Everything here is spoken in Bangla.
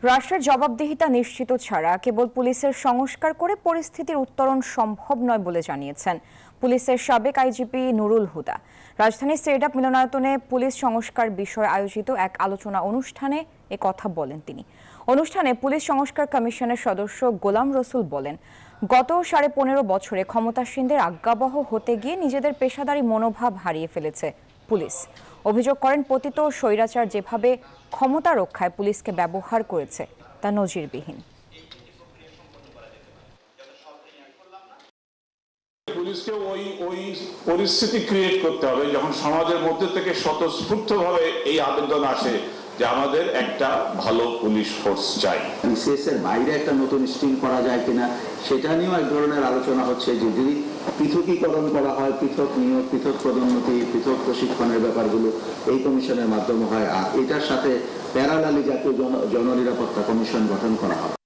রাষ্ট্রের জবাবদিহিতা নিশ্চিত ছাড়া কেবল পুলিশের সংস্কার করে পরিস্থিতির উত্তরণ সম্ভব নয় বলে জানিয়েছেন পুলিশের সাবেক আইজিপি নুরুল হুদা। রাজধানীর স্টেডিয়াম মিলনায়তনে পুলিশ সংস্কার বিষয়ে আয়োজিত এক আলোচনা অনুষ্ঠানে কথা বলেন তিনি। অনুষ্ঠানে পুলিশ সংস্কার কমিশনের সদস্য গোলাম রসুল বলেন, গত 15.5 বছরে ক্ষমতাসীনদের আজ্ঞাবহ হতে গিয়ে নিজেদের পেশাদারি মনোভাব হারিয়ে ফেলেছে পুলিশ। অভিযোগ করেন, পতিত স্বৈরাচার যেভাবে ক্ষমতা রক্ষায় পুলিশকে ব্যবহার করেছে তা নজিরবিহীন। পুলিশকে ওই পরিস্থিতি ক্রিয়েট করতে হবে যখন সমাজের মধ্যে থেকে স্বতঃস্ফূর্তভাবে এই আবেদন আসে যে আমাদের একটা ভালো পুলিশ ফোর্স চাই। বিসিএস এর বাইরে একটা নতুন স্ট্রিম করা যায় কিনা সেটা নিয়েও এক ধরনের আলোচনা হচ্ছে, যে যদি পৃথকীকরণ করা হয়, পৃথক নিয়োগ, পৃথক পদোন্নতি, পৃথক প্রশিক্ষণের ব্যাপারগুলো এই কমিশনের মাধ্যমে হয়, আর এটার সাথে প্যারালালি জাতীয় জননিরাপত্তা কমিশন গঠন করা হবে।